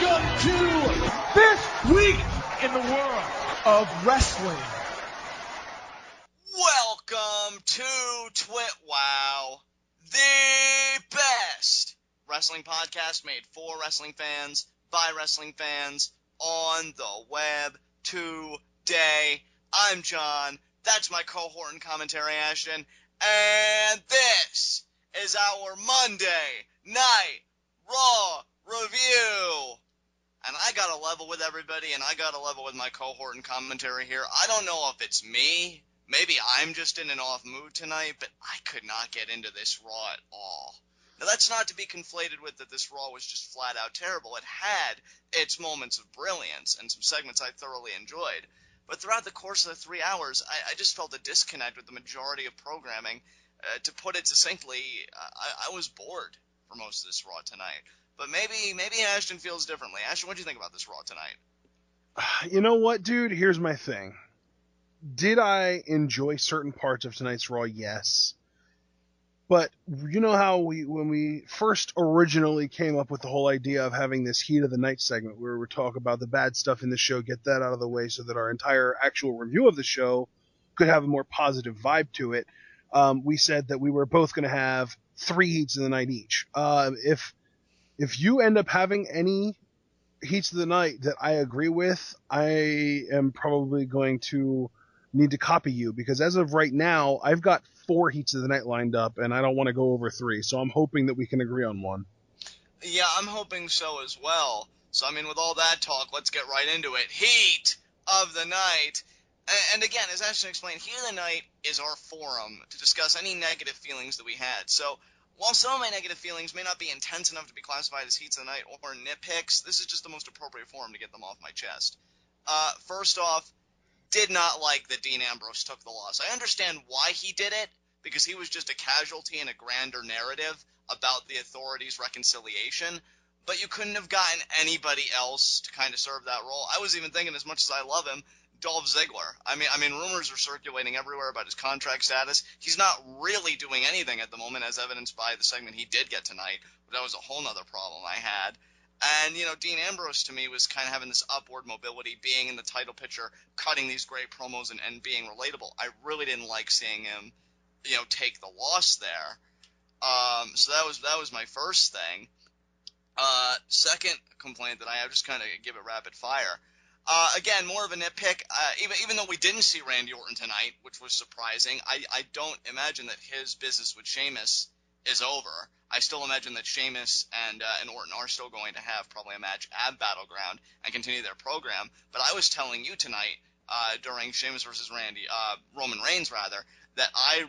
Welcome to this week in the world of wrestling. Welcome to TWitWoW, the best wrestling podcast made for wrestling fans, by wrestling fans, on the web today. I'm John, that's my cohort and commentary, Ashton, and this is our Monday Night Raw review. And I got to level with everybody, and I got to level with my cohort and commentary here. I don't know if it's me. Maybe I'm just in an off mood tonight, but I could not get into this Raw at all. Now, that's not to be conflated with that this Raw was just flat out terrible. It had its moments of brilliance and some segments I thoroughly enjoyed. But throughout the course of the 3 hours, I just felt a disconnect with the majority of programming. To put it succinctly, I was bored for most of this Raw tonight. But maybe Ashton feels differently. Ashton, what do you think about this Raw tonight? You know what, dude? Here's my thing. Did I enjoy certain parts of tonight's Raw? Yes. But you know how when we first originally came up with the whole idea of having this Heat of the Night segment where we talk about the bad stuff in the show, get that out of the way so that our entire actual review of the show could have a more positive vibe to it, we said that we were both going to have 3 Heats of the Night each. If you end up having any Heats of the Night that I agree with, I am probably going to need to copy you, because as of right now, I've got 4 Heats of the Night lined up, and I don't want to go over 3, so I'm hoping that we can agree on one. Yeah, I'm hoping so as well. So, I mean, with all that talk, let's get right into it. Heat of the Night. And again, as Ashton explained, Heat of the Night is our forum to discuss any negative feelings that we had. So, while some of my negative feelings may not be intense enough to be classified as Heats of the Night or nitpicks, this is just the most appropriate forum to get them off my chest. First off, did not like that Dean Ambrose took the loss. I understand why he did it, because he was just a casualty in a grander narrative about the authorities' reconciliation, but you couldn't have gotten anybody else to kind of serve that role. I was even thinking, as much as I love him, Dolph Ziggler. I mean, rumors are circulating everywhere about his contract status. He's not really doing anything at the moment, as evidenced by the segment he did get tonight, but that was a whole nother problem I had. And, you know, Dean Ambrose, to me, was kind of having this upward mobility, being in the title picture, cutting these great promos and being relatable. I really didn't like seeing him, you know, take the loss there. So that was my first thing. Second complaint that I have, just kind of give it rapid fire. Again, more of a nitpick. Even though we didn't see Randy Orton tonight, which was surprising, I don't imagine that his business with Sheamus is over. I still imagine that Sheamus and Orton are still going to have probably a match at Battleground and continue their program. But I was telling you tonight during Sheamus versus Roman Reigns rather, that I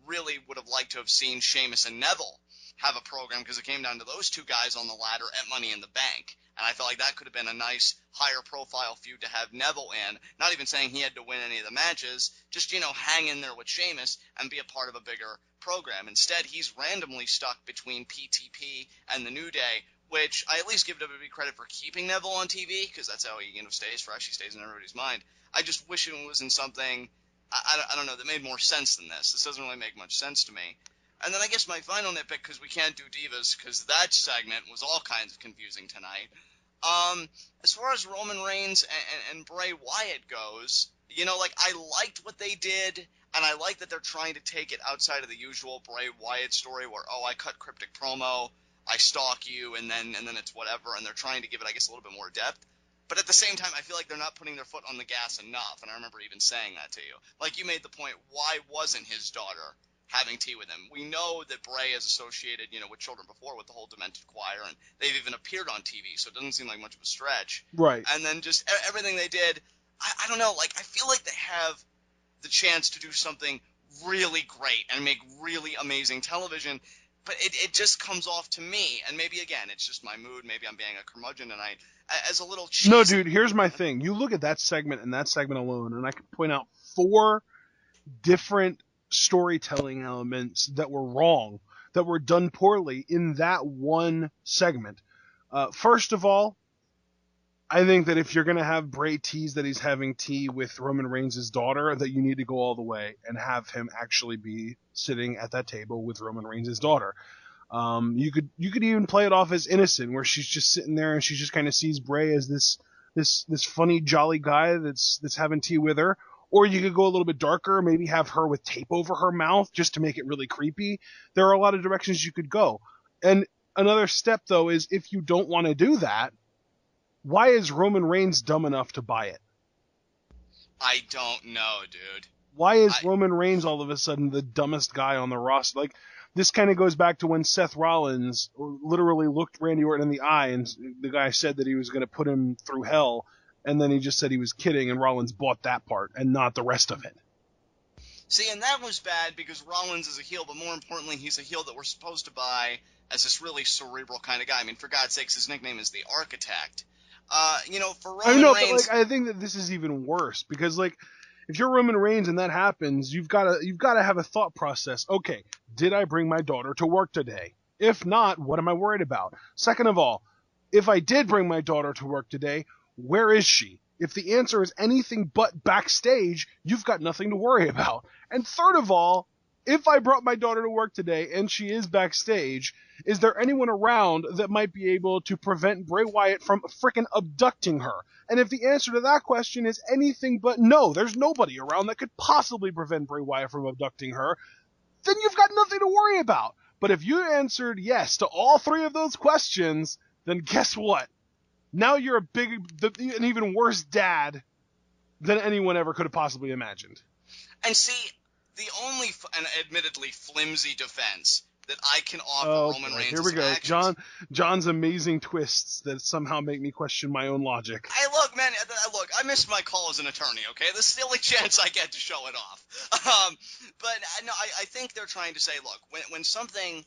would have liked to have seen Sheamus and Neville have a program, because it came down to those two guys on the ladder at Money in the Bank. And I felt like that could have been a nice higher profile feud to have Neville in. Not even saying he had to win any of the matches, just, you know, hang in there with Sheamus and be a part of a bigger program. Instead, he's randomly stuck between PTP and the New Day, which I at least give WWE credit for keeping Neville on TV, because that's how he, you know, stays fresh. He stays in everybody's mind. I just wish it was in something, I don't know, that made more sense than this. This doesn't really make much sense to me. And then I guess my final nitpick, because we can't do Divas, because that segment was all kinds of confusing tonight. As far as Roman Reigns and Bray Wyatt goes, you know, like, I liked what they did, and I like that they're trying to take it outside of the usual Bray Wyatt story where, oh, I cut cryptic promo, I stalk you, and then it's whatever, and they're trying to give it, I guess, a little bit more depth. But at the same time, I feel like they're not putting their foot on the gas enough, and I remember even saying that to you. Like, you made the point, why wasn't his daughter having tea with him? We know that Bray is associated, you know, with children before, with the whole Demented Choir, and they've even appeared on TV, so it doesn't seem like much of a stretch. Right. And then just everything they did, I don't know, like, I feel like they have the chance to do something really great and make really amazing television, but it just comes off to me, and maybe, again, it's just my mood, maybe I'm being a curmudgeon tonight, as a little cheesy. No, dude, here's my thing. You look at that segment and that segment alone, and I can point out 4 different storytelling elements that were wrong, that were done poorly in that one segment. First of all, I think that if you're going to have Bray tease that he's having tea with Roman Reigns' daughter, that you need to go all the way and have him actually be sitting at that table with Roman Reigns' daughter. You could even play it off as innocent, where she's just sitting there and she just kind of sees Bray as this funny, jolly guy that's having tea with her. Or you could go a little bit darker, maybe have her with tape over her mouth just to make it really creepy. There are a lot of directions you could go. And another step, though, is if you don't want to do that, why is Roman Reigns dumb enough to buy it? I don't know, dude. Why is Roman Reigns all of a sudden the dumbest guy on the roster? Like, this kind of goes back to when Seth Rollins literally looked Randy Orton in the eye, and the guy said that he was going to put him through hell, and then he just said he was kidding, and Rollins bought that part and not the rest of it. See, and that was bad because Rollins is a heel, but more importantly, he's a heel that we're supposed to buy as this really cerebral kind of guy. I mean, for God's sakes, his nickname is the Architect. For Roman Reigns... but I think that this is even worse, because, if you're Roman Reigns and that happens, you've got to have a thought process. Okay, did I bring my daughter to work today? If not, what am I worried about? Second of all, if I did bring my daughter to work today, where is she? If the answer is anything but backstage, you've got nothing to worry about. And third of all, if I brought my daughter to work today and she is backstage, is there anyone around that might be able to prevent Bray Wyatt from frickin' abducting her? And if the answer to that question is anything but no, there's nobody around that could possibly prevent Bray Wyatt from abducting her, then you've got nothing to worry about. But if you answered yes to all three of those questions, then guess what? Now you're an even worse dad than anyone ever could have possibly imagined. And see, the only, and admittedly flimsy defense that I can offer Roman Reigns' here we go. actions... John's amazing twists that somehow make me question my own logic. Hey, look, man, I missed my call as an attorney, okay? This is the only chance I get to show it off. I think they're trying to say, look, when something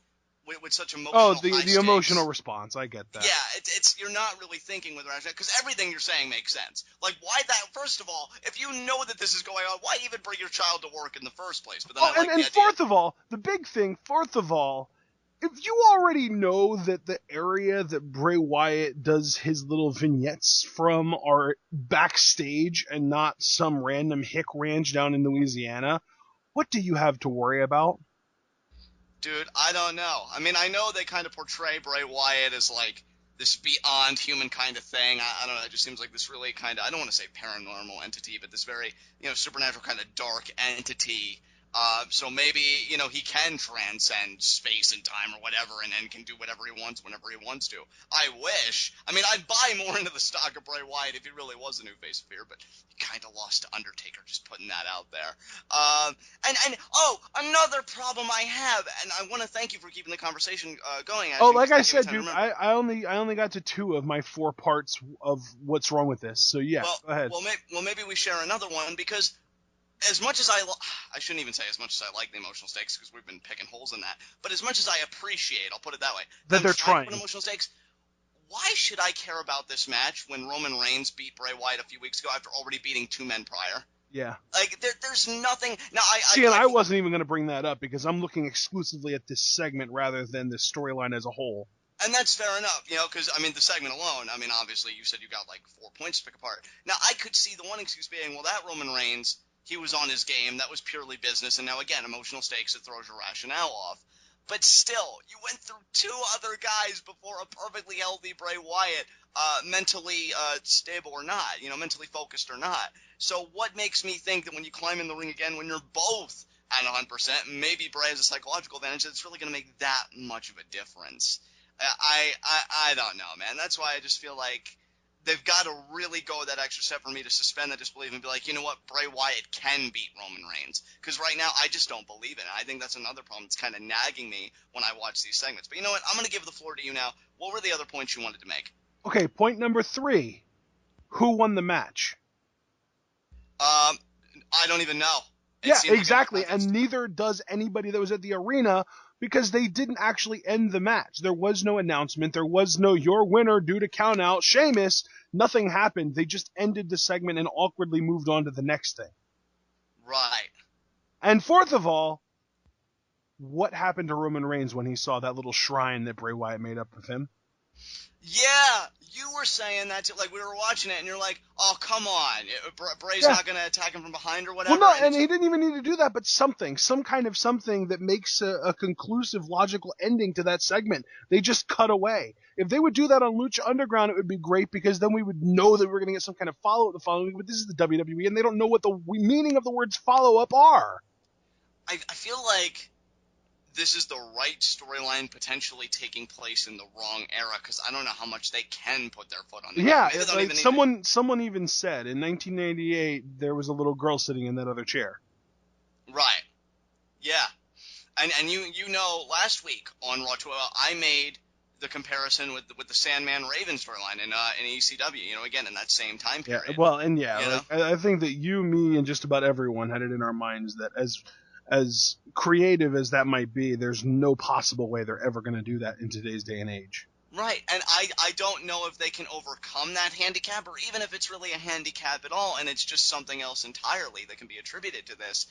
with such emotional the emotional response, I get that. Yeah, it's you're not really thinking with rationale, because everything you're saying makes sense. Like, why that? First of all, if you know that this is going on, why even bring your child to work in the first place? But then fourth of all, the big thing, if you already know that the area that Bray Wyatt does his little vignettes from are backstage and not some random hick ranch down in Louisiana, what do you have to worry about? Dude, I don't know. I mean, I know they kind of portray Bray Wyatt as, like, this beyond human kind of thing. I don't know. It just seems like this really kind of, I don't want to say paranormal entity, but this very, supernatural kind of dark entity. So maybe, he can transcend space and time or whatever and can do whatever he wants whenever he wants to. I wish. I mean, I'd buy more into the stock of Bray Wyatt if he really was the new face of fear, but he kind of lost to Undertaker, just putting that out there. Another problem I have, and I want to thank you for keeping the conversation going. Like I said, dude, I only got to 2 of my 4 parts of what's wrong with this. So yeah, go ahead. Well, maybe we share another one, because as much as I shouldn't even say as much as I like the emotional stakes, because we've been picking holes in that, but as much as I appreciate, I'll put it that way, that they're trying to put emotional stakes, why should I care about this match when Roman Reigns beat Bray Wyatt a few weeks ago after already beating 2 men prior? Yeah. Like, there's nothing... Now, I wasn't even going to bring that up, because I'm looking exclusively at this segment rather than the storyline as a whole. And that's fair enough, because, the segment alone, obviously you said you got, 4 points to pick apart. Now, I could see the one excuse being, well, that Roman Reigns... he was on his game, that was purely business, and now again, emotional stakes, it throws your rationale off. But still, you went through 2 other guys before a perfectly healthy Bray Wyatt, mentally stable or not, mentally focused or not. So what makes me think that when you climb in the ring again, when you're both at 100%, maybe Bray has a psychological advantage, that's really going to make that much of a difference? I don't know, man. That's why I just feel like they've got to really go that extra step for me to suspend that disbelief and be like, you know what, Bray Wyatt can beat Roman Reigns. Because right now, I just don't believe it. I think that's another problem that's kind of nagging me when I watch these segments. But you know what? I'm going to give the floor to you now. What were the other points you wanted to make? Okay, point number 3. Who won the match? I don't even know. Yeah, exactly. And neither does anybody that was at the arena, because they didn't actually end the match. There was no announcement. There was no your winner due to count out. Sheamus, nothing happened. They just ended the segment and awkwardly moved on to the next thing. Right. And fourth of all, what happened to Roman Reigns when he saw that little shrine that Bray Wyatt made up of him? Yeah, you were saying that too. Like, we were watching it, and you're like, oh, come on. Bray's Yeah. not going to attack him from behind or whatever. Well, no, and and he didn't even need to do that, but some kind of something that makes a conclusive, logical ending to that segment. They just cut away. If they would do that on Lucha Underground, it would be great, because then we would know that we're going to get some kind of follow-up the following week, but this is the WWE, and they don't know what the meaning of the words follow-up are. I feel like this is the right storyline potentially taking place in the wrong era, because I don't know how much they can put their foot on the Yeah, gas. Maybe like someone even said in 1998 there was a little girl sitting in that other chair. Right. Yeah. And you know, last week on Raw 12, I made the comparison with the Sandman Raven storyline in ECW. You know, again in that same time period. Yeah, well, and I think that you, me, and just about everyone had it in our minds that as creative as that might be, there's no possible way they're ever going to do that in today's day and age. Right, and I don't know if they can overcome that handicap, or even if it's really a handicap at all, and it's just something else entirely that can be attributed to this.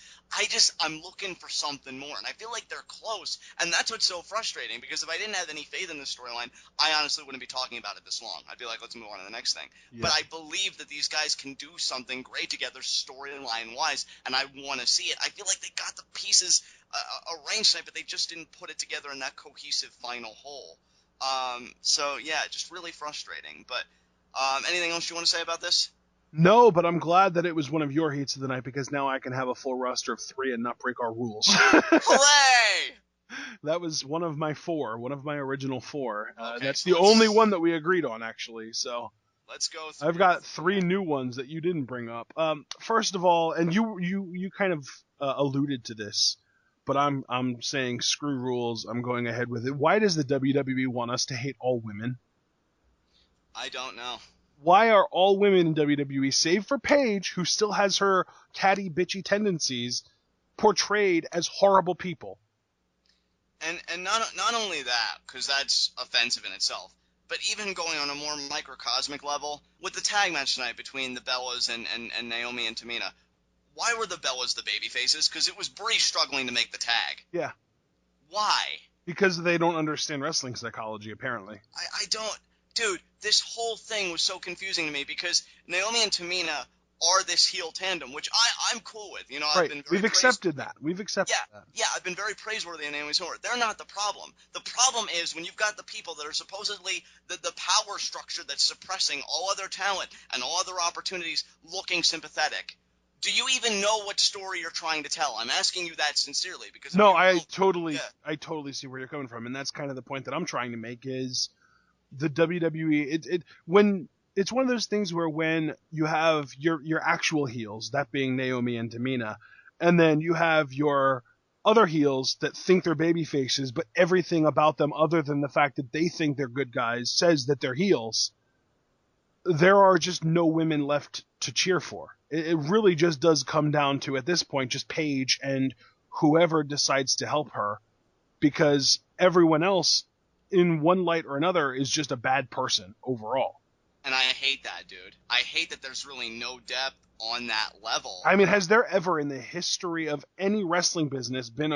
I'm looking for something more, and I feel like they're close, and that's what's so frustrating, because if I didn't have any faith in this storyline, I honestly wouldn't be talking about it this long. I'd be like, let's move on to the next thing. Yeah. But I believe that these guys can do something great together storyline-wise, and I want to see it. I feel like they got the pieces arranged tonight, but they just didn't put it together in that cohesive final whole. So yeah, just really frustrating. But anything else you want to say about this? No, but I'm glad that it was one of your heats of the night, because now I can have a full roster of 3 and not break our rules. Hooray! That was one of my original 4. Okay, that's so the only one that we agreed on, actually. So let's go. I've got 3 new ones that you didn't bring up. First of all, and you kind of alluded to this, but I'm saying screw rules. I'm going ahead with it. Why does the WWE want us to hate all women? I don't know. Why are all women in WWE, save for Paige, who still has her catty, bitchy tendencies, portrayed as horrible people? And not only that, because that's offensive in itself, but even going on a more microcosmic level, with the tag match tonight between the Bellas and Naomi and Tamina, why were the Bellas the baby faces? Because it was Brie struggling to make the tag. Yeah. Why? Because they don't understand wrestling psychology, apparently. I don't... Dude, this whole thing was so confusing to me, because Naomi and Tamina are this heel tandem, which I'm cool with. You know, right. I've been We've accepted that. Yeah, I've been very praiseworthy in Naomi's Horror. They're not the problem. The problem is when you've got the people that are supposedly the power structure that's suppressing all other talent and all other opportunities looking sympathetic. Do you even know what story you're trying to tell? I'm asking you that sincerely, because no, I totally see where you're coming from, and that's kind of the point that I'm trying to make is the WWE. When it's one of those things where when you have your actual heels, that being Naomi and Tamina, and then you have your other heels that think they're baby faces, but everything about them other than the fact that they think they're good guys says that they're heels, there are just no women left to cheer for. It really just does come down to, at this point, just Paige and whoever decides to help her, because everyone else, in one light or another, is just a bad person overall. And I hate that, dude. I hate that there's really no depth on that level. I mean, has there ever in the history of any wrestling business been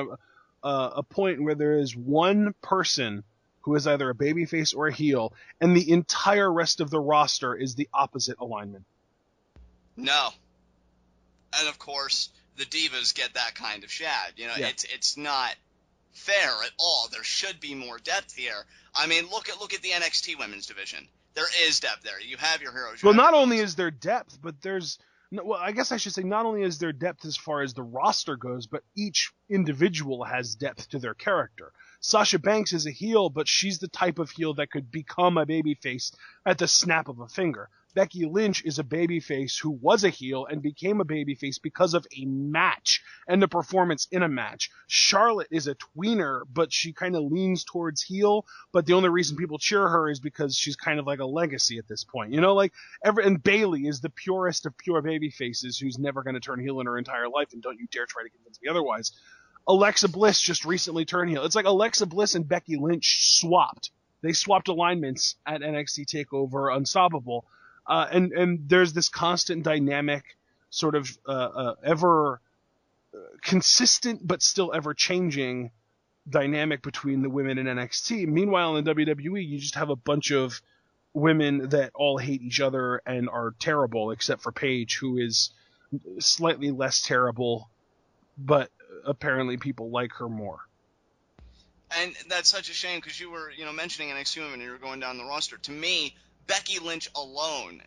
a point where there is one person who is either a babyface or a heel, and the entire rest of the roster is the opposite alignment? No. And of course, the divas get that kind of shad. You know, it's not fair at all. There should be more depth here. I mean, look at the NXT women's division. There is depth there. You have your heroes. Well, not only is there depth, but there's... Well, I guess I should say not only is there depth as far as the roster goes, but each individual has depth to their character. Sasha Banks is a heel, but she's the type of heel that could become a babyface at the snap of a finger. Becky Lynch is a babyface who was a heel and became a babyface because of a match and a performance in a match. Charlotte is a tweener, but she kind of leans towards heel, but the only reason people cheer her is because she's kind of like a legacy at this point. You know, and Bayley is the purest of pure babyfaces who's never going to turn heel in her entire life, and don't you dare try to convince me otherwise. Alexa Bliss just recently turned heel. It's like Alexa Bliss and Becky Lynch swapped. They swapped alignments at NXT TakeOver Unstoppable. And there's this constant dynamic, sort of ever consistent but still ever changing dynamic between the women in NXT. Meanwhile, in WWE, you just have a bunch of women that all hate each other and are terrible, except for Paige, who is slightly less terrible, but apparently people like her more. And that's such a shame because you were, mentioning NXT women and you were going down the roster. To me, Becky Lynch alone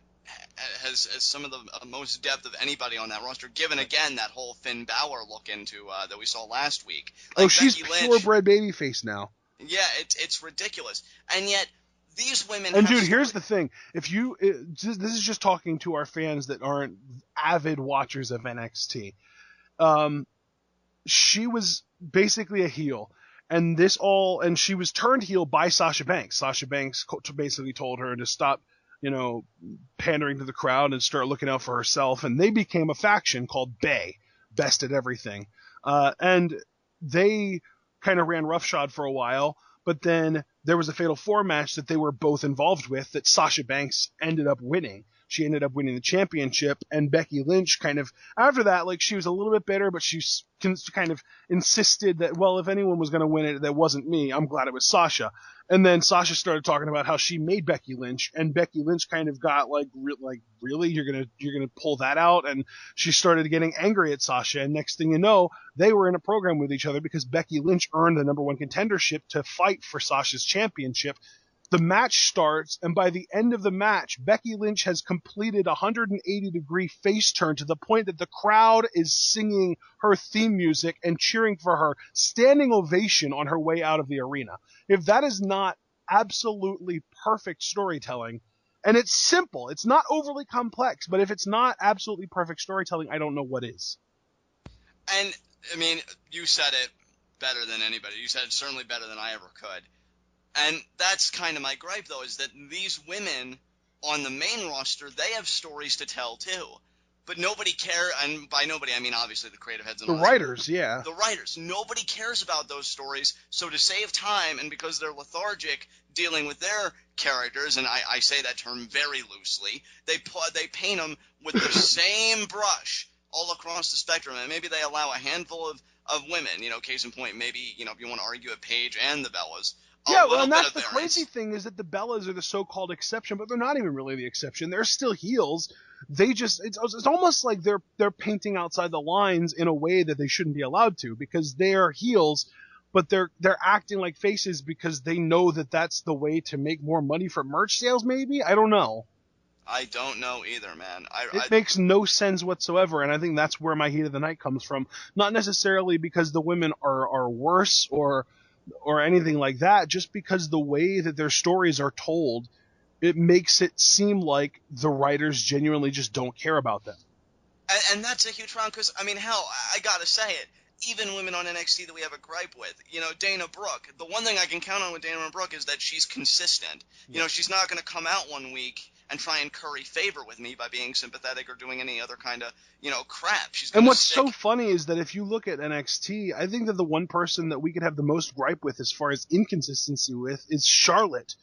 has some of the most depth of anybody on that roster, given, again, that whole Finn Balor look into that we saw last week. Like, she's Becky Lynch, purebred babyface now. Yeah, it's ridiculous. And yet, these women And, have dude, here's the thing. This is just talking to our fans that aren't avid watchers of NXT. She was basically a heel. And she was turned heel by Sasha Banks. Sasha Banks basically told her to stop, pandering to the crowd and start looking out for herself. And they became a faction called Bay, Best at Everything. And they kind of ran roughshod for a while, but then there was a Fatal 4 match that they were both involved with that Sasha Banks ended up winning. She ended up winning the championship, and Becky Lynch kind of, after that, she was a little bit bitter, but she kind of insisted that, well, if anyone was going to win it, that wasn't me. I'm glad it was Sasha. And then Sasha started talking about how she made Becky Lynch, and Becky Lynch kind of got really, you're gonna pull that out? And she started getting angry at Sasha, and next thing you know, they were in a program with each other because Becky Lynch earned the number 1 contendership to fight for Sasha's championship. The match starts, and by the end of the match, Becky Lynch has completed a 180-degree face turn to the point that the crowd is singing her theme music and cheering for her, standing ovation on her way out of the arena. If that is not absolutely perfect storytelling, and it's simple, it's not overly complex, but if it's not absolutely perfect storytelling, I don't know what is. And, I mean, you said it better than anybody. You said it certainly better than I ever could. And that's kind of my gripe, though, is that these women on the main roster, they have stories to tell, too. But nobody cares, and by nobody, I mean obviously the creative heads and all the writers, yeah. The writers. Nobody cares about those stories, so to save time, and because they're lethargic dealing with their characters, and I say that term very loosely, they paint them with the same brush all across the spectrum, and maybe they allow a handful of women, case in point, maybe, if you want to argue a Paige and the Bellas. Yeah, well, and that's the crazy thing is that the Bellas are the so-called exception, but they're not even really the exception. They're still heels. They just, it's almost like they're painting outside the lines in a way that they shouldn't be allowed to, because they are heels, but they're acting like faces because they know that that's the way to make more money for merch sales, maybe? I don't know. I don't know either, man. It makes no sense whatsoever, and I think that's where my heat of the night comes from. Not necessarily because the women are worse or anything like that, just because the way that their stories are told, it makes it seem like the writers genuinely just don't care about them. And that's a huge problem, because, I mean, hell, I gotta say it, even women on NXT that we have a gripe with, Dana Brooke, the one thing I can count on with Dana Brooke is that she's consistent. Yeah. She's not going to come out one week and try and curry favor with me by being sympathetic or doing any other kind of, crap. And what's so funny is that if you look at NXT, I think that the one person that we could have the most gripe with as far as inconsistency with is Charlotte.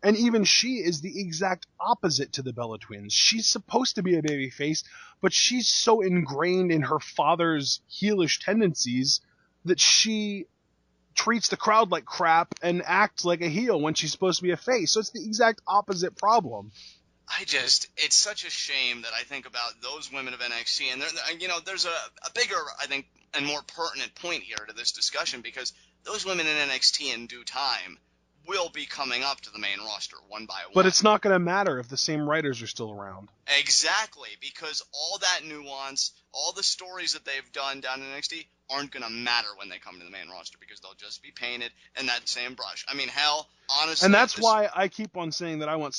And even she is the exact opposite to the Bella Twins. She's supposed to be a babyface, but she's so ingrained in her father's heelish tendencies that she treats the crowd like crap and acts like a heel when she's supposed to be a face. So it's the exact opposite problem. It's such a shame that I think about those women of NXT, and there's a bigger, I think, and more pertinent point here to this discussion, because those women in NXT in due time will be coming up to the main roster one by one. But it's not going to matter if the same writers are still around. Exactly, because all that nuance, all the stories that they've done down in NXT aren't going to matter when they come to the main roster, because they'll just be painted in that same brush. I mean, hell, honestly... And that's why I keep on saying that I want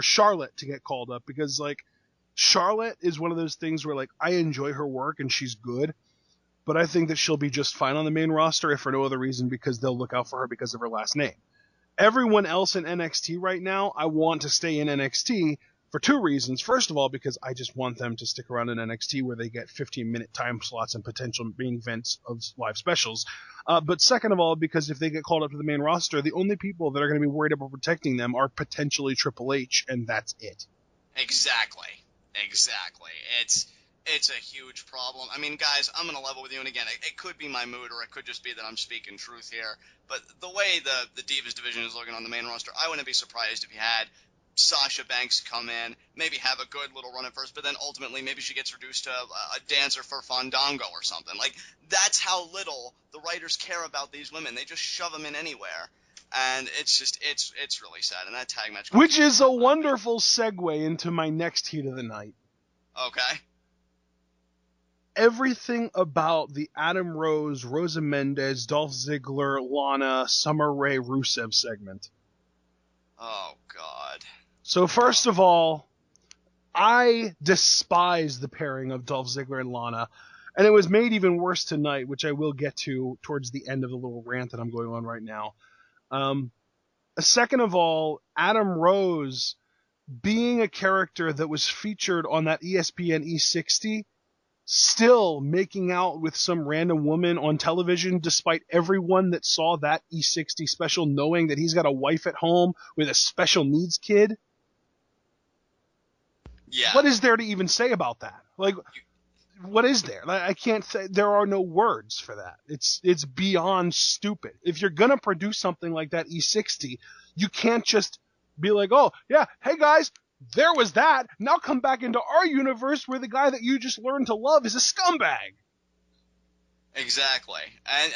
Charlotte to get called up, because, Charlotte is one of those things where, I enjoy her work and she's good, but I think that she'll be just fine on the main roster, if for no other reason because they'll look out for her because of her last name. Everyone else in NXT right now, I want to stay in NXT for two reasons. First of all, because I just want them to stick around in NXT where they get 15-minute time slots and potential main events of live specials. But second of all, because if they get called up to the main roster, the only people that are going to be worried about protecting them are potentially Triple H, and that's it. Exactly. It's a huge problem. I mean, guys, I'm going to level with you, and again, it could be my mood, or it could just be that I'm speaking truth here, but the way the Divas division is looking on the main roster, I wouldn't be surprised if you had Sasha Banks come in, maybe have a good little run at first, but then ultimately maybe she gets reduced to a dancer for Fandango or something. Like, that's how little the writers care about these women. They just shove them in anywhere. And it's just, it's really sad. And that tag match. Which is a wonderful segue into my next heat of the night. Okay. Everything about the Adam Rose, Rosa Mendez, Dolph Ziggler, Lana, Summer Rae, Rusev segment. Oh, God. So first of all, I despise the pairing of Dolph Ziggler and Lana, and it was made even worse tonight, which I will get to towards the end of the little rant that I'm going on right now. Second of all, Adam Rose being a character that was featured on that ESPN E60, still making out with some random woman on television, despite everyone that saw that E60 special knowing that he's got a wife at home with a special needs kid. Yeah. What is there to even say about that? Like, what is there? Like, I can't say. There are no words for that. It's beyond stupid. If you're gonna produce something like that E60, you can't just be like, oh yeah, hey guys, there was that. Now come back into our universe where the guy that you just learned to love is a scumbag. Exactly.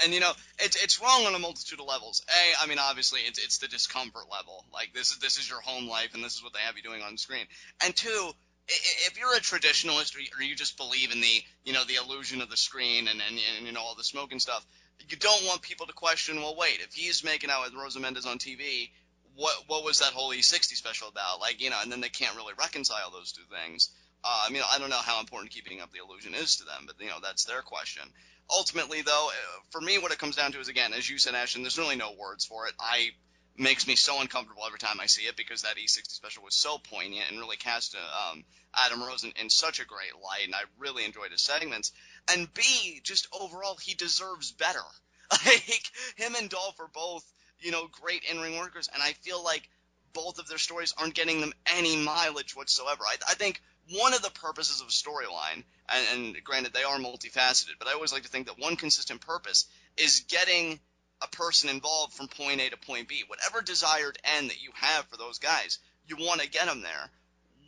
And you know, it's wrong on a multitude of levels. I mean, obviously, it's the discomfort level. Like, this is your home life, and this is what they have you doing on screen. And two, if you're a traditionalist or you just believe in the, you know, the illusion of the screen and you know, all the smoke and stuff, you don't want people to question, well, wait, if he's making out with Rosa Mendez on TV, what was that whole E60 special about? Like, you know, and then they can't really reconcile those two things. I mean, I don't know how important keeping up the illusion is to them, but, you know, that's their question. Ultimately, though, for me, what it comes down to is, again, as you said, Ashton, there's really no words for it. Makes me so uncomfortable every time I see it, because that E60 special was so poignant and really cast Adam Rose in such a great light, and I really enjoyed his segments. And B, just overall, he deserves better. Like, him and Dolph are both, you know, great in-ring workers, and I feel like both of their stories aren't getting them any mileage whatsoever. I think one of the purposes of a storyline, and granted they are multifaceted, but I always like to think that one consistent purpose is getting a person involved from point A to point B. Whatever desired end that you have for those guys, you want to get them there.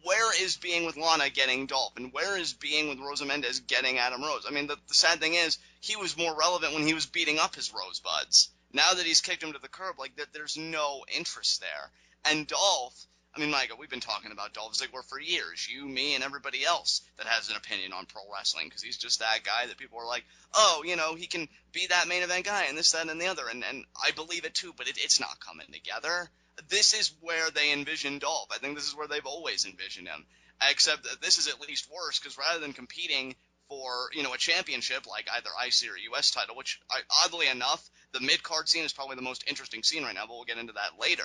Where is being with Lana getting Dolph? And where is being with Rosa Mendez getting Adam Rose? I mean, the sad thing is, he was more relevant when he was beating up his Rosebuds. Now that he's kicked him to the curb, like, there's no interest there. And Dolph, I mean, Micah, we've been talking about Dolph Ziggler for years. You, me, and everybody else that has an opinion on pro wrestling, because he's just that guy that people are like, oh, you know, he can be that main event guy and this, that, and the other. And I believe it too, but it's not coming together. This is where they envision Dolph. I think this is where they've always envisioned him. Except that this is at least worse, because rather than competing for, you know, a championship like either IC or US title, which oddly enough, the mid-card scene is probably the most interesting scene right now, but we'll get into that later.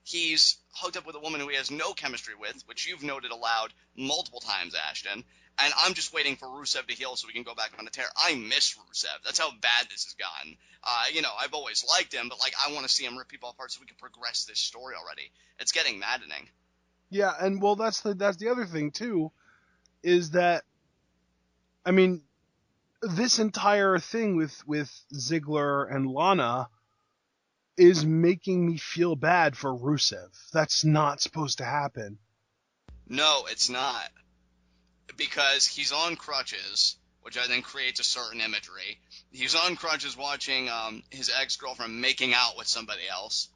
He's hooked up with a woman who he has no chemistry with, which you've noted aloud multiple times, Ashton. And I'm just waiting for Rusev to heal so we can go back on a tear. I miss Rusev. That's how bad this has gotten. You know, I've always liked him, but, like, I want to see him rip people apart so we can progress this story already. It's getting maddening. Yeah, and well, that's the other thing too, is that, I mean, this entire thing with Ziggler and Lana is making me feel bad for Rusev. That's not supposed to happen. No, it's not. Because he's on crutches, which I think creates a certain imagery. He's on crutches watching his ex-girlfriend making out with somebody else.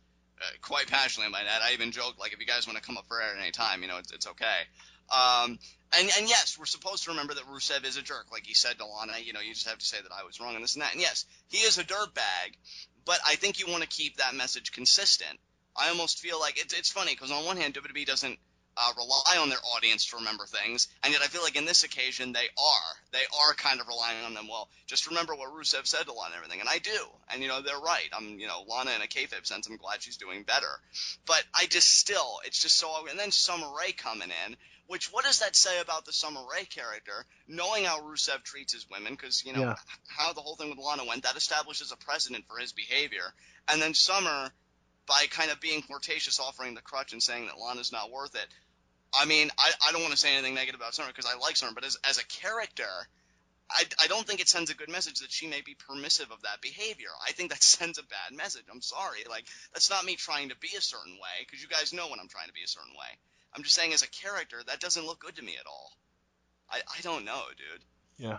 Quite passionately about that. I even joked, like, if you guys want to come up for air at any time, you know, it's okay. And yes, we're supposed to remember that Rusev is a jerk. Like he said to Lana, you know, you just have to say that I was wrong and this and that. And yes, he is a dirtbag, but I think you want to keep that message consistent. I almost feel like it's funny, because on one hand, WWE doesn't rely on their audience to remember things, and yet I feel like in this occasion they are kind of relying on them. Well, just remember what Rusev said to Lana and everything, and I do, and you know, they're right. I'm, you know, Lana in a kayfabe sense, I'm glad she's doing better, but I just still, it's just so. And then Summer Rae coming in, which, what does that say about the Summer Rae character, knowing how Rusev treats his women, because, you know, Yeah. how the whole thing with Lana went, that establishes a precedent for his behavior, and then Summer, by kind of being flirtatious, offering the crutch and saying that Lana's not worth it, I mean, I don't want to say anything negative about Summer because I like Summer, but as a character, I don't think it sends a good message that she may be permissive of that behavior. I think that sends a bad message. I'm sorry. Like, that's not me trying to be a certain way, because you guys know when I'm trying to be a certain way. I'm just saying as a character, that doesn't look good to me at all. I don't know, dude. Yeah,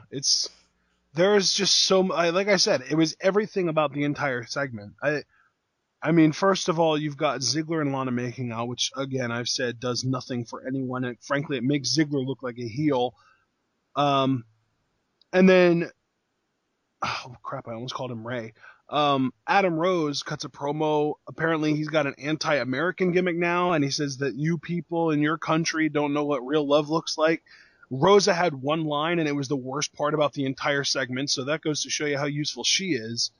there's just like I said, it was everything about the entire segment. I mean, first of all, you've got Ziggler and Lana making out, which, again, I've said does nothing for anyone. And frankly, it makes Ziggler look like a heel. And then, oh crap, I almost called him Ray. Adam Rose cuts a promo. Apparently, he's got an anti-American gimmick now, and he says that you people in your country don't know what real love looks like. Rosa had one line, and it was the worst part about the entire segment, so that goes to show you how useful she is.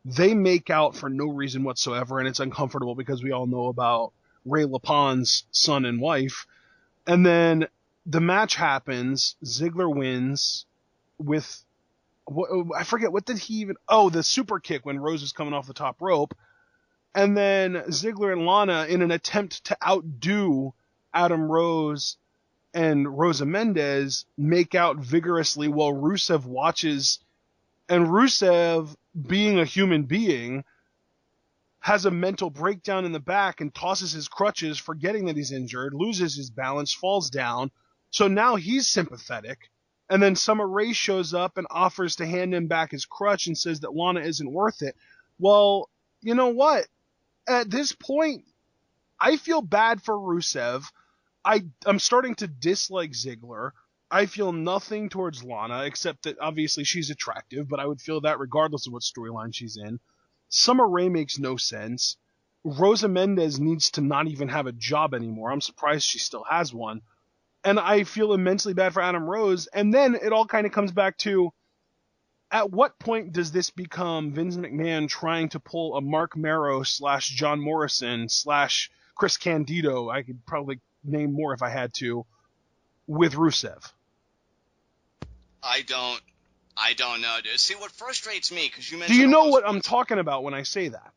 They make out for no reason whatsoever, and it's uncomfortable because we all know about Ray LaPon's son and wife. And then the match happens. Ziggler wins with, I forget, what did he even, the super kick when Rose was coming off the top rope. And then Ziggler and Lana, in an attempt to outdo Adam Rose and Rosa Mendez, make out vigorously while Rusev watches. And Rusev, being a human being, has a mental breakdown in the back and tosses his crutches, forgetting that he's injured, loses his balance, falls down. So now he's sympathetic. And then Summer Rae shows up and offers to hand him back his crutch and says that Lana isn't worth it. Well, you know what? At this point, I feel bad for Rusev. I'm starting to dislike Ziggler. I feel nothing towards Lana, except that obviously she's attractive, but I would feel that regardless of what storyline she's in. Summer Rae makes no sense. Rosa Mendez needs to not even have a job anymore. I'm surprised she still has one. And I feel immensely bad for Adam Rose. And then it all kind of comes back to, at what point does this become Vince McMahon trying to pull a Mark Marrow / John Morrison / Chris Candido, I could probably name more if I had to, with Rusev? I don't know, dude. See, what frustrates me, because you mentioned... Do you know what I'm talking about when I say that?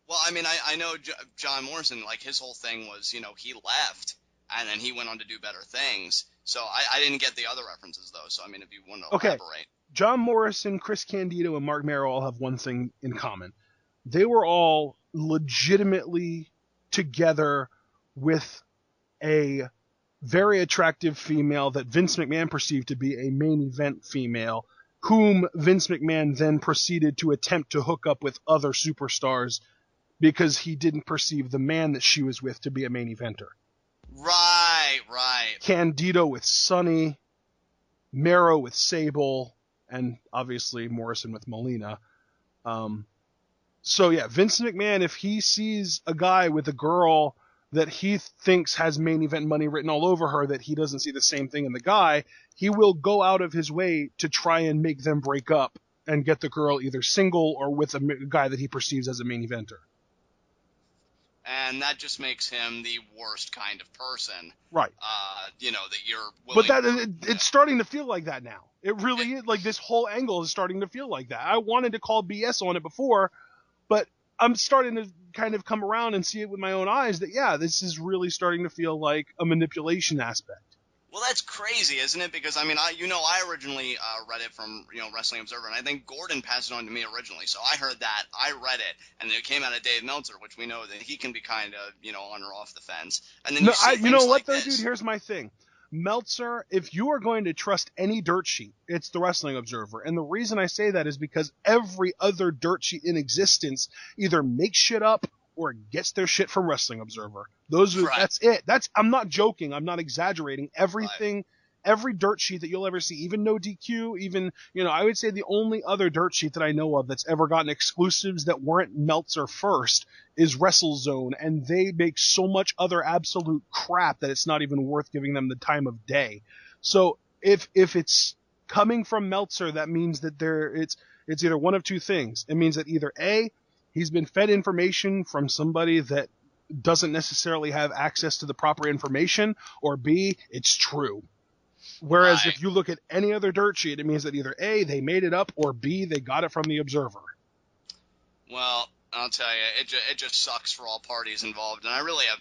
Well, I mean, I know John Morrison, like, his whole thing was, he left, and then he went on to do better things. So I didn't get the other references, though. So, I mean, if you want to elaborate. John Morrison, Chris Candido, and Mark Marrow all have one thing in common. They were all legitimately together with a very attractive female that Vince McMahon perceived to be a main event female, whom Vince McMahon then proceeded to attempt to hook up with other superstars because he didn't perceive the man that she was with to be a main eventer. Right. Candido with Sonny, Marrow with Sable, and obviously Morrison with Melina. So yeah, Vince McMahon, if he sees a guy with a girl that he thinks has main event money written all over her, that he doesn't see the same thing in the guy, he will go out of his way to try and make them break up and get the girl either single or with a guy that he perceives as a main eventer. And that just makes him the worst kind of person. Right. That you're willing... But it's starting to feel like that now. It really is. Like, this whole angle is starting to feel like that. I wanted to call BS on it before, but I'm starting to kind of come around and see it with my own eyes that, yeah, this is really starting to feel like a manipulation aspect. Well, that's crazy, isn't it? Because, I mean, I originally read it from, Wrestling Observer, and I think Gordon passed it on to me originally. So I heard that, I read it, and then it came out of Dave Meltzer, which we know that he can be kind of, on or off the fence. And then you know what, dude? Here's my thing. Meltzer, if you are going to trust any dirt sheet, it's the Wrestling Observer. And the reason I say that is because every other dirt sheet in existence either makes shit up or gets their shit from Wrestling Observer. That's it. I'm not joking. I'm not exaggerating. Everything, every dirt sheet that you'll ever see, even No DQ, even, I would say the only other dirt sheet that I know of that's ever gotten exclusives that weren't Meltzer first is WrestleZone, and they make so much other absolute crap that it's not even worth giving them the time of day. So if it's coming from Meltzer, that means that it's either one of two things. It means that either A, he's been fed information from somebody that doesn't necessarily have access to the proper information, or B, it's true. Whereas if you look at any other dirt sheet, it means that either A, they made it up, or B, they got it from the Observer. Well, I'll tell you, it just sucks for all parties involved, and I really have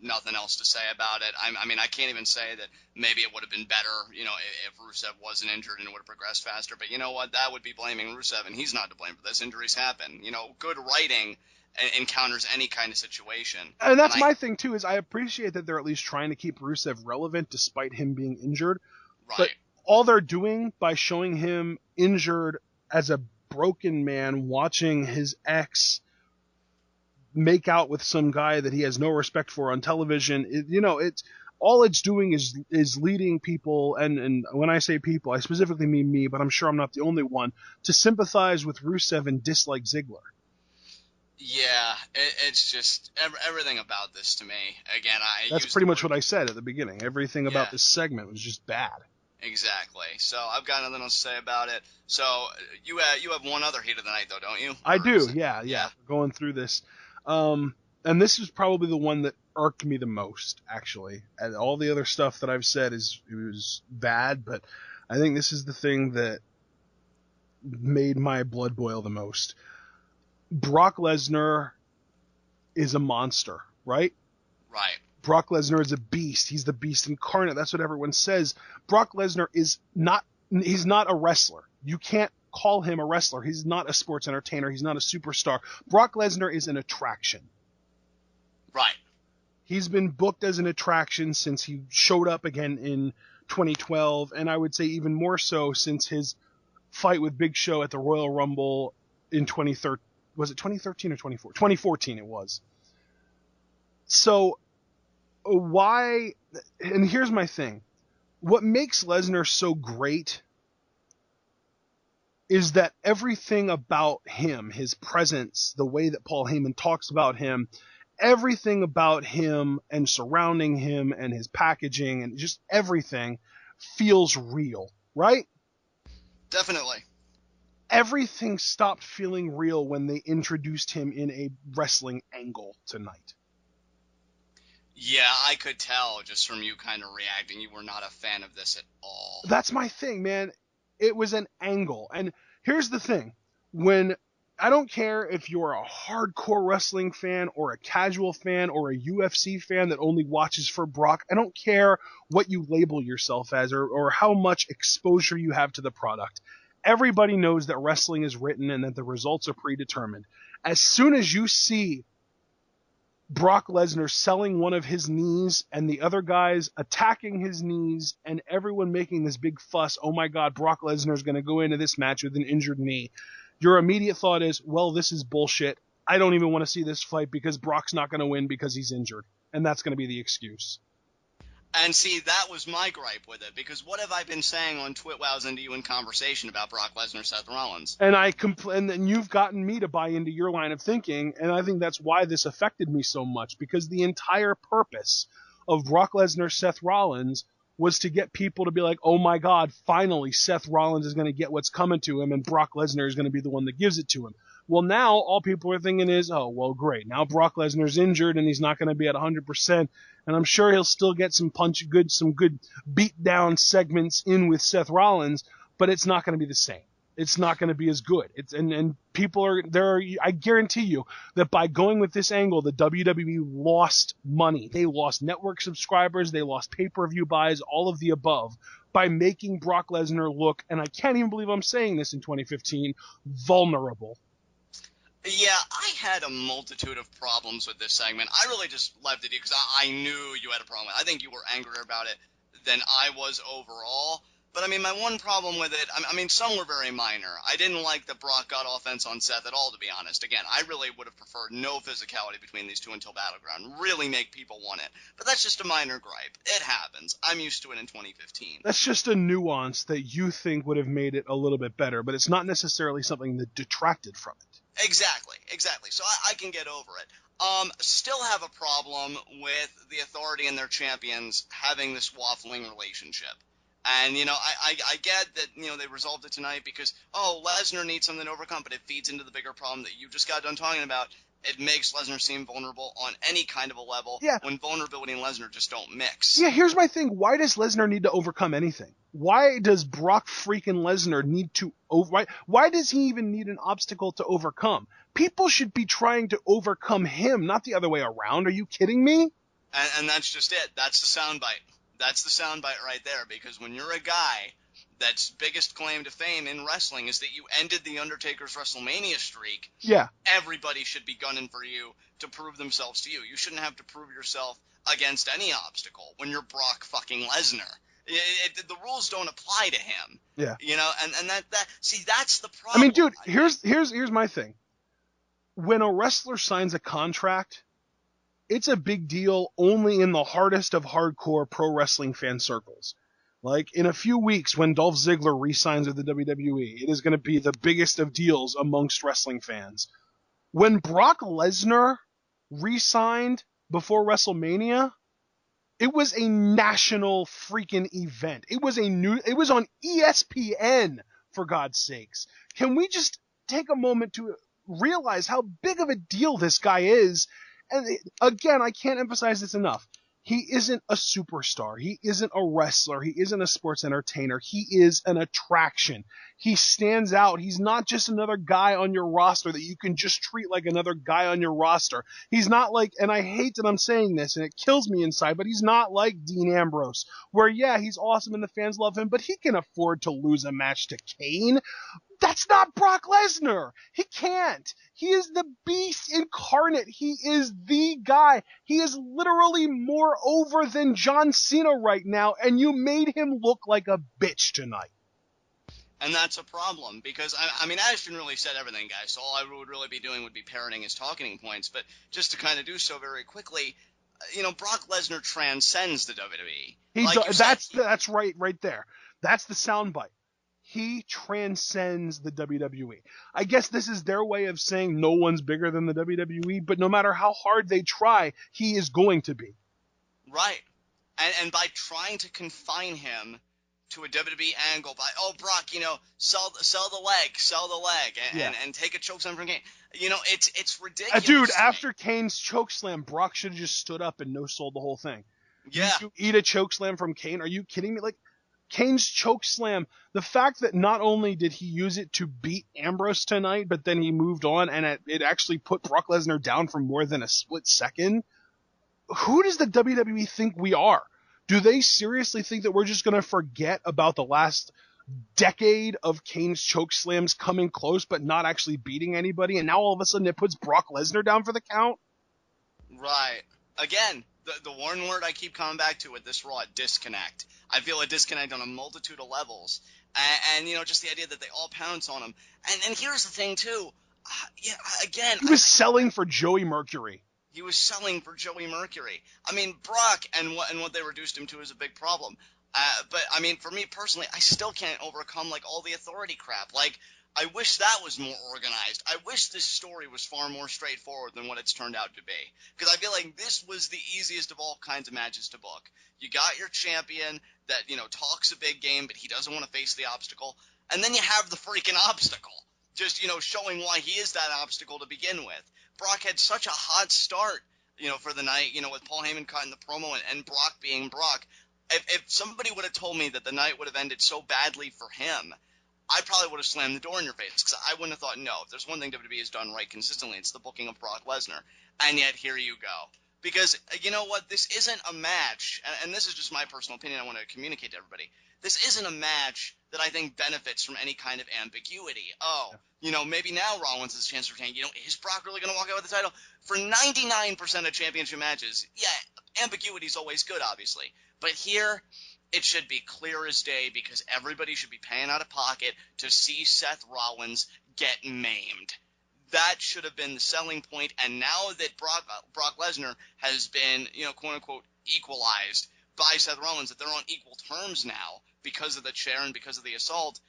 nothing else to say about it. I mean, I can't even say that maybe it would have been better, if Rusev wasn't injured and it would have progressed faster. But you know what? That would be blaming Rusev, and he's not to blame for this. Injuries happen. Good writing encounters any kind of situation. And that's my thing, too, is I appreciate that they're at least trying to keep Rusev relevant despite him being injured. Right. But all they're doing by showing him injured as a broken man watching his ex make out with some guy that he has no respect for on television, it's doing is leading people, and when I say people, I specifically mean me, but I'm sure I'm not the only one, to sympathize with Rusev and dislike Ziggler. Yeah, it's just everything about this to me. Again, that's pretty much what I said at the beginning. Everything about this segment was just bad. Exactly. So I've got nothing else to say about it. So you have one other heat of the night, though, don't you? I do. Yeah. Going through this. And this is probably the one that irked me the most, actually. And all the other stuff that I've said was bad, but I think this is the thing that made my blood boil the most. Brock Lesnar is a monster, right? Right. Brock Lesnar is a beast. He's the beast incarnate. That's what everyone says. Brock Lesnar he's not a wrestler. You can't call him a wrestler. He's not a sports entertainer. He's not a superstar. Brock Lesnar is an attraction. Right. He's been booked as an attraction since he showed up again in 2012, and I would say even more so since his fight with Big Show at the Royal Rumble in 2013. Was it 2013 or 2014? 2014 it was. So why, and here's my thing. What makes Lesnar so great is that everything about him, his presence, the way that Paul Heyman talks about him, everything about him and surrounding him and his packaging and just everything feels real, right? Definitely. Everything stopped feeling real when they introduced him in a wrestling angle tonight. Yeah, I could tell just from you kind of reacting. You were not a fan of this at all. That's my thing, man. It was an angle. And here's the thing. I don't care if you're a hardcore wrestling fan or a casual fan or a UFC fan that only watches for Brock. I don't care what you label yourself as or how much exposure you have to the product. Everybody knows that wrestling is written and that the results are predetermined. As soon as you see Brock Lesnar selling one of his knees and the other guys attacking his knees and everyone making this big fuss, oh my God, Brock Lesnar is going to go into this match with an injured knee, your immediate thought is, well, this is bullshit. I don't even want to see this fight because Brock's not going to win because he's injured. And that's going to be the excuse. And see, that was my gripe with it, because what have I been saying on TWitWoW's Into You in conversation about Brock Lesnar, Seth Rollins? And and you've gotten me to buy into your line of thinking, and I think that's why this affected me so much, because the entire purpose of Brock Lesnar, Seth Rollins was to get people to be like, oh my God, finally Seth Rollins is going to get what's coming to him, and Brock Lesnar is going to be the one that gives it to him. Well, now all people are thinking is, oh, well, great. Now Brock Lesnar's injured and he's not going to be at 100%. And I'm sure he'll still get some good beat down segments in with Seth Rollins, but it's not going to be the same. It's not going to be as good. And people are there. I guarantee you that by going with this angle, the WWE lost money. They lost network subscribers. They lost pay-per-view buys, all of the above, by making Brock Lesnar look, and I can't even believe I'm saying this in 2015, vulnerable. Yeah, I had a multitude of problems with this segment. I really just left it because I knew you had a problem with it. I think you were angrier about it than I was overall. But, I mean, my one problem with it, I mean, some were very minor. I didn't like that Brock got offense on Seth at all, to be honest. Again, I really would have preferred no physicality between these two until Battleground. Really make people want it. But that's just a minor gripe. It happens. I'm used to it in 2015. That's just a nuance that you think would have made it a little bit better, but it's not necessarily something that detracted from it. Exactly. So I can get over it. Still have a problem with the Authority and their champions having this waffling relationship. And, I get that, they resolved it tonight because, Lesnar needs something to overcome, but it feeds into the bigger problem that you just got done talking about. It makes Lesnar seem vulnerable on any kind of a level when vulnerability and Lesnar just don't mix. Yeah, here's my thing. Why does Lesnar need to overcome anything? Why does Brock freaking Lesnar need to why does he even need an obstacle to overcome? People should be trying to overcome him, not the other way around. Are you kidding me? And that's just it. That's the soundbite. That's the soundbite right there, because when you're a guy that's biggest claim to fame in wrestling is that you ended The Undertaker's WrestleMania streak, Yeah. everybody should be gunning for you to prove themselves to you. You shouldn't have to prove yourself against any obstacle when you're Brock fucking Lesnar. The rules don't apply to him. Yeah. You know, and that see, that's the I problem. mean, dude, here's my thing. When a wrestler signs a contract, it's a big deal only in the hardest of hardcore pro wrestling fan circles. Like, in a few weeks, when Dolph Ziggler re-signs with the WWE, it is going to be the biggest of deals amongst wrestling fans. When Brock Lesnar re-signed before WrestleMania, it was a national freaking event. It was on ESPN, for God's sakes. Can we just take a moment to realize how big of a deal this guy is? And again, I can't emphasize this enough. He isn't a superstar. He isn't a wrestler. He isn't a sports entertainer. He is an attraction. He stands out. He's not just another guy on your roster that you can just treat like another guy on your roster. He's not like, and I hate that I'm saying this and it kills me inside, but he's not like Dean Ambrose, where yeah, he's awesome and the fans love him, but he can afford to lose a match to Kane. That's not Brock Lesnar. He can't. He is the beast incarnate. He is the guy. He is literally more over than John Cena right now, and you made him look like a bitch tonight. And that's a problem, because, I mean, Ashton really said everything, guys, so all I would really be doing would be parroting his talking points, but just to kind of do so very quickly, you know, Brock Lesnar transcends the WWE. That's right there. That's the soundbite. He transcends the WWE. I guess this is their way of saying no one's bigger than the WWE, but no matter how hard they try, he is going to be. Right. And by trying to confine him to a WWE angle by, oh, Brock, you know, sell the leg, and take a chokeslam from Kane. You know, it's ridiculous. Dude, after Kane's chokeslam, Brock should have just stood up and no-sold the whole thing. Yeah. You eat a chokeslam from Kane? Are you kidding me? Like, Kane's chokeslam, the fact that not only did he use it to beat Ambrose tonight, but then he moved on and it actually put Brock Lesnar down for more than a split second. Who does the WWE think we are? Do they seriously think that we're just going to forget about the last decade of Kane's chokeslams coming close but not actually beating anybody, and now all of a sudden it puts Brock Lesnar down for the count? Right. Again, the one word I keep coming back to with this Raw, disconnect. I feel a disconnect on a multitude of levels. And you know, just the idea that they all pounce on him. And here's the thing, too. Again... He was selling for Joey Mercury. He was selling for Joey Mercury. I mean, Brock and what they reduced him to is a big problem. But, I mean, for me personally, I still can't overcome, like, all the authority crap. Like, I wish that was more organized. I wish this story was far more straightforward than what it's turned out to be. Because I feel like this was the easiest of all kinds of matches to book. You got your champion that, you know, talks a big game, but he doesn't want to face the obstacle. And then you have the freaking obstacle. Just, you know, showing why he is that obstacle to begin with. Brock had such a hot start, you know, for the night, you know, with Paul Heyman cutting the promo and Brock being Brock. If somebody would have told me that the night would have ended so badly for him, I probably would have slammed the door in your face, because I wouldn't have thought, no, if there's one thing WWE has done right consistently, it's the booking of Brock Lesnar. And yet, here you go. Because, you know what, this isn't a match, and this is just my personal opinion I want to communicate to everybody. This isn't a match that I think benefits from any kind of ambiguity. Oh, you know, maybe now Rollins has a chance to retain. You know, is Brock really going to walk out with the title? For 99% of championship matches, yeah, ambiguity is always good, obviously. But here, it should be clear as day, because everybody should be paying out of pocket to see Seth Rollins get maimed. That should have been the selling point, and now that Brock Lesnar has been, you know, quote-unquote, equalized by Seth Rollins, that they're on equal terms now because of the chair and because of the assault,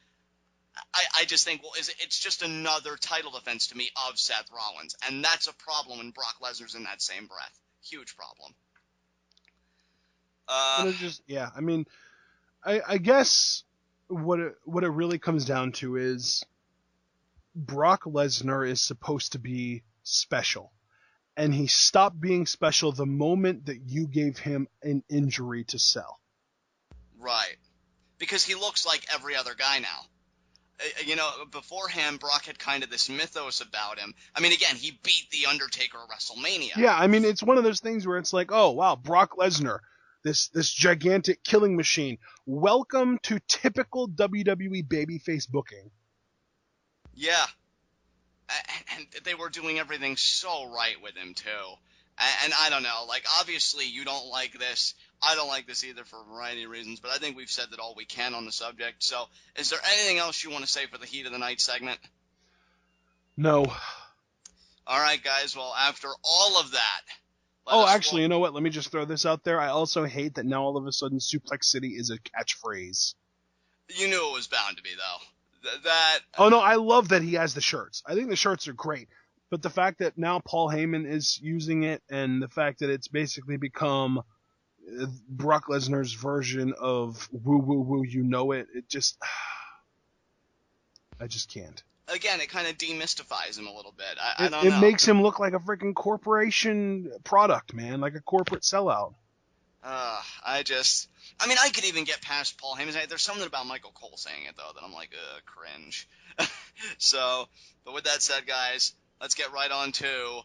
I just think, well, it's just another title defense to me of Seth Rollins, and that's a problem when Brock Lesnar's in that same breath. Huge problem. I mean, I guess what it really comes down to is Brock Lesnar is supposed to be special, and he stopped being special the moment that you gave him an injury to sell. Right. Because he looks like every other guy now. beforehand, Brock had kind of this mythos about him. I mean, again, he beat The Undertaker at WrestleMania. Yeah, I mean, it's one of those things where it's like, oh, wow, Brock Lesnar, this gigantic killing machine. Welcome to typical WWE babyface booking. Yeah. And they were doing everything so right with him, too. And I don't know, like, obviously you don't like this. I don't like this either for a variety of reasons, but I think we've said that all we can on the subject. So, is there anything else you want to say for the Heat of the Night segment? No. All right, guys, well, after all of that, Actually, you know what? Let me just throw this out there. I also hate that now all of a sudden Suplex City is a catchphrase. You knew it was bound to be, though. Oh, no, I love that he has the shirts. I think the shirts are great. But the fact that now Paul Heyman is using it, and the fact that it's basically become Brock Lesnar's version of woo woo woo, you know it, it just... I just can't. Again, it kind of demystifies him a little bit. I don't know. It makes him look like a freaking corporation product, man, like a corporate sellout. I mean, I could even get past Paul Heyman. There's something about Michael Cole saying it, though, that I'm like, cringe. So, but with that said, guys, let's get right on to